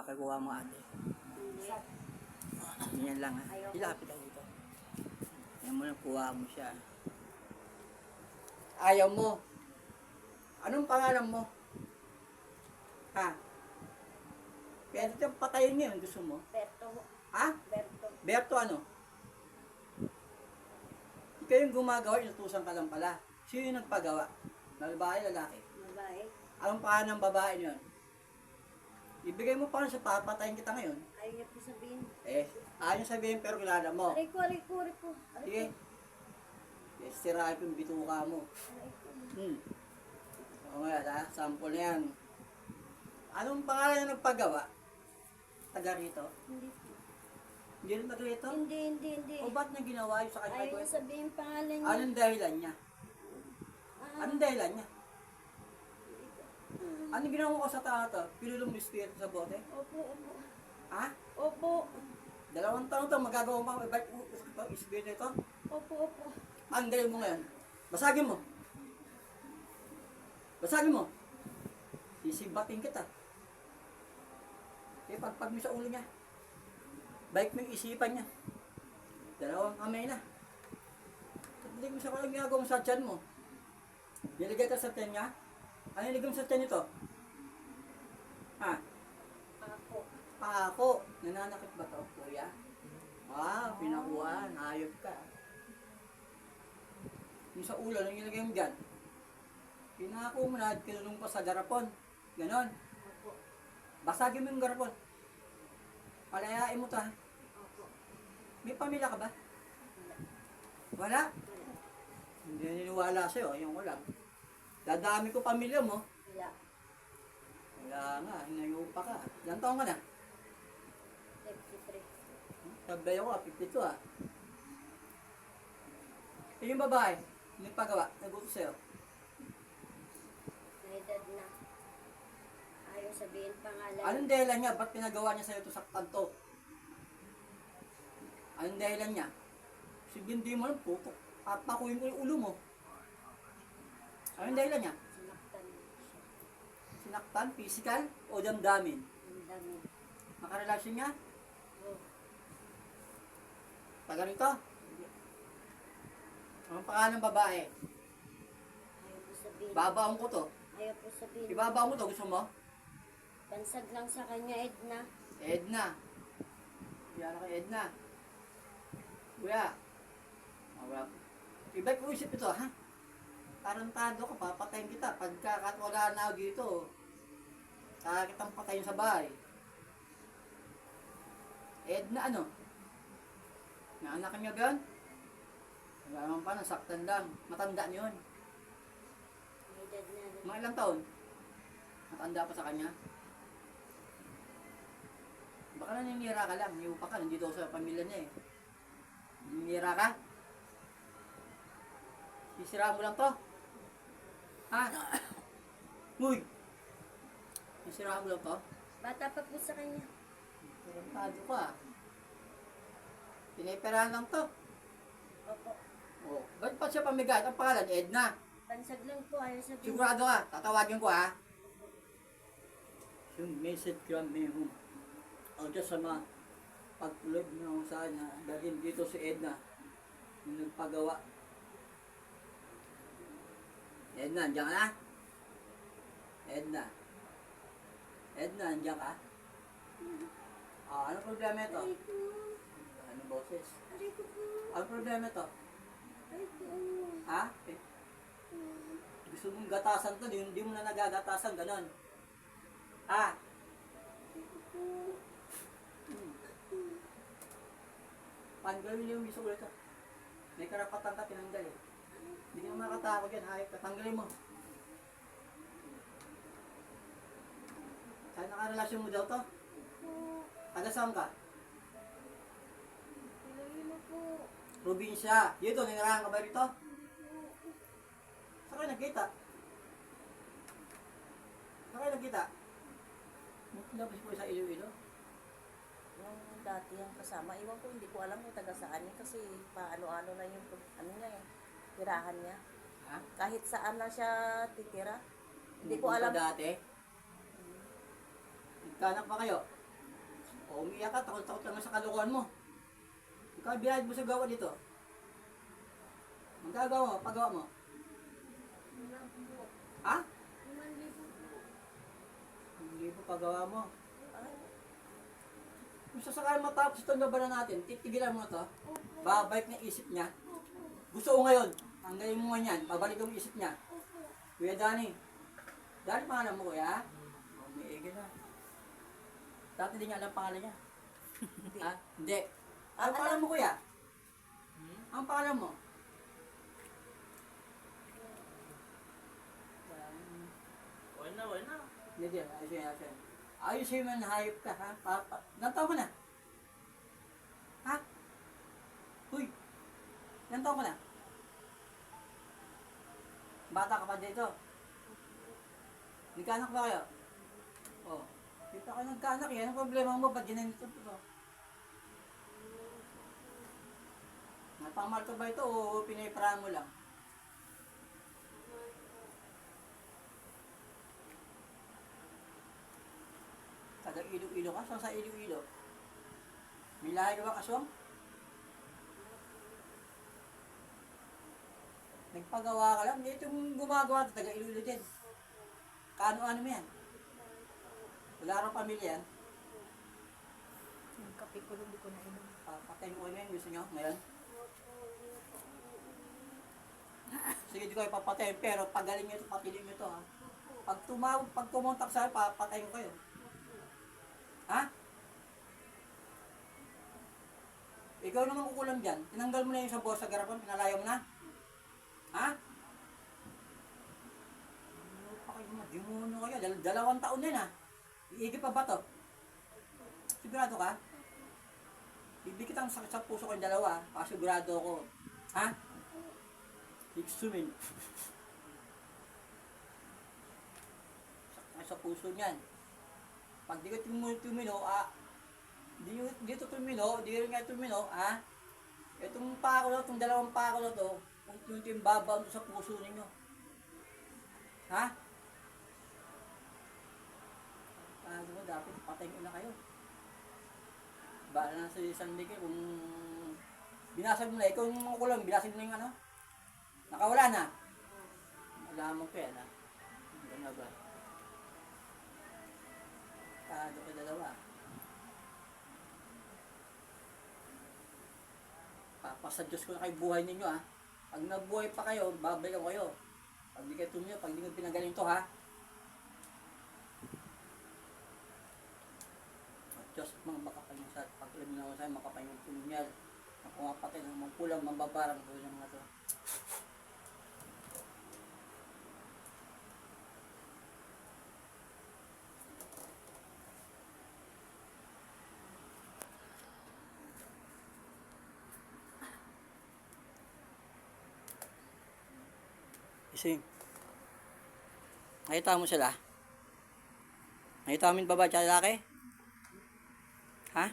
Pakikuha mo ate. Hindi. Ganyan lang ha. Ayoko. Ilapit lang dito. Yan mo lang, kuha mo siya. Ayaw mo. Anong pangalan mo? Ha? Pwede itong patayin ngayon, gusto mo? Berto. Ha? Berto. Berto ano? Ikaw yung gumagawa, inutusan ka lang pala. Sino yung nagpagawa? Babae, lalaki? Babae. Anong pangalan ng babae niyon? Ibigay mo pa sa papatayin kita ngayon. Ayaw niya po sabihin. Ayaw niya sabihin pero kilala mo. Aray ko, aray ko, aray ko. Aray Sige. ko. Sirahin ko yung bituka mo. Aray ko. Oo nga, ha? Sample na yan. Anong pangalan yung nagpagawa? Taga rito? Hindi po. Hindi rin taga rito? Hindi. O ba't niya ginawa yung sa kanya? Ayaw niya sabihin pangalan niya. Anong dahilan niya? Anong dahilan niya? Anong ginawa ko sa tao to? Pinulong mo espiritu sa bote? Opo. Ha? Opo. 2 taon to, magagawa mo pa ibang espiritu ito? Opo. Ang galing mo ngayon. Basagin mo. Basagin mo. Sisibatin kita. Pagpag mo sa ulo niya. Balik mo yung isipan niya. 2 kamay na. Hindi mo sa kalang ginagawa mo sa tiyan mo. Niligay ka sa tiyan niya. Ano niligay mo sa tiyan nito? Ha? Ako. Ako. Nananakit ba to, kuya? Wow, pinakuha. Hayop ka. Yung sa ulo, nang nilagay mo dyan. Pinako mo na, kinulong pa sa garapon. Ganon. Opo. Basagin mo yung garapon. Palayain mo to ha. Opo. May pamilya ka ba? Wala? Hindi naniniwala sa'yo, ayun ko lang. Dadami ko pamilya mo. Wala. Wala nga, hinayupa ka. Ilang taon ka na? 53. Sabay ako, 52 ah. Eh yung babae, nagpagawa, nagutos sa'yo. Naedad na. Ayaw sabihin pangalan. Anong dahilan niya? Ba't pinagawa niya sa'yo ito sa kanto? Anong dahilan niya? Sige, hindi mo lang puto. Papakuhin ko yung ulo mo. Anong dahilan niya? Sinaktan siya. Sinaktan, physical, o damdamin? Ang dami. Makarelasyon niya? Oh. Taga rito? Anong pangalan ng babae? Ayaw po sabihin. Babaong ko to. Ayaw po sabihin. Ibabaong mo to, gusto mo? Bansag lang sa kanya, Edna. Edna. Yan kay Edna. Kuya. Wala. Iba ko isip ito, ha? Tarantado ka, papatayin kita. Pagkakatwala na ako dito, kaya kitang patayin sa bahay. Edna ano? Naanak niya ba yun? Wala naman pa, nasaktan lang. Matanda niyo yun. Naedad na rin. Mga ilang taon? Matanda pa sa kanya? Baka naninira ka lang, niupa ka, nandito ako sa pamilya niya eh. Naninira ka? Sisira mo lang to? Ha? Uy! Sisira mo lang to? Bata pa po sa kanya. Tarantado ka. Piniperahan lang to. Opo. Oh, ba't pa siya pamigay? Ang pangalan, Edna. Bansag lang po, ayaw sabihin. Sigurado ka, tatawagin ko ha. Yung message from me home. O dyan sa mga pagtulog na sana, dalhin dito si Edna. Yung nagpagawa. Edna, andiyan ka na? Edna. Edna, andiyan ka? Ano problema ito? Aray ko. Ano boses? Aray ko po. Ano problema ito? Aray ko. Ha? Gusto mong gatasan to, hindi mo na nagagatasan, ganon. Ha? Aray ko po. Tanggalin yung gusto ko ito. May karapatan ka, tinanggal eh. Hindi ka makatakot yan, hayop ka. Tanggalin mo. Saan nakarelasyon mo daw to? Po. Taga saan ka? Iloilo po. Probinsya. Dito, ninirahan ka ba rito? Saan kayo nagkita? Saan kayo nagkita? Labas po sa Iloilo. Yung dati yung kasama, iwan ko, hindi ko alam kung taga saan niya kasi paano-ano na yung ano niya eh, tirahan niya. Ha? Kahit saan na siya titira. Hindi ko Pupunta alam. dati. Nagkanak pa kayo? O umiiyak ka, takot-takot ka nga sa kalokohan mo. Ikaw biyahid mo sa gawa dito. Magagawa mo, pagawa mo. Ha? Hindi po pagawa mo. Ay, Kung sasakal matapos itong labanan natin, titigilan mo to. Babalik na isip niya. Gusto ko ngayon, tanggalin mo nga yan, babalik yung isip niya. Kuya Danny. Danny pangalan mo kuya? Oh, may ege na. Dati di nga alam pangalan niya. Ha? Hindi. Ano pangalan mo kuya? Ang pangalan mo? Wala na. Hindi, ayusin. Ayusin mo na hayop ka ha? Ilan taon ka na? Ha? Huy! Ilan taon ka na? Bata ka pa dito? Nagkaanak ba kayo? Oh. Kita ka nagkaanak yan. Ang problema mo, ba't ginanito ito? Napamahal ka ba ito o pinaiparahan mo lang? Taga Iloilo ka? Saan sa Iloilo? May lahi ka ba kaswang? Nagpagawa ka lang. Ito yung gumagawa ito, taga Iloilo din. Kaano-ano mo yan? Wala rin pamilya yan. yung kape ko hindi ko na inom. Patayin ko ngayon, gusto nyo ngayon? Sige, di ko kayo papatayin, pero pagaling nyo ito, patilin nyo ito ha. Pag tumuntak sa'yo, papatayin ko kayo. Ha? Ikaw naman kukulam dyan. Tinanggal mo na yung sabor sa garapan, pinalayo mo na. Ha? Ano pa kayo mga demonyo kayo? 2 taon na yun ha. Iigip pa ba to? Sigurado ka? Bibigit ang sakit sa puso ko yung 2 ha. Pasigurado ako. Ha? Iksumin. Sakit sa puso niyan. Pag di ka tumino, di ito tumino, di rin nga tumino, itong pako na, itong 2 pako na to, kung yung babaw sa puso ninyo. Ha? Ano mo, dapat patayin ko na kayo. Bahala na sa San Miguel, kung binasag mo na, ikaw yung mga kulang, binasag mo na yung ano, nakawala na. Alam mo ko yan, ha? Ano ba? Ano ka 2? Papasa Diyos ko na kayo buhay ninyo ha. Pag nabuhay pa kayo, babalik ako kayo. Pag di kayo tumiyo, pag di ko pinagaling to ha. At Diyos mga makapanyang sa pag-ulam na ako sa'yo, makapanyang tulungyal. Ang kumapatay ng mga kulang, mambabarang ko yung mga to. Ising. Nakita mo sila? Nakita mo yung babae at lalaki? Ha?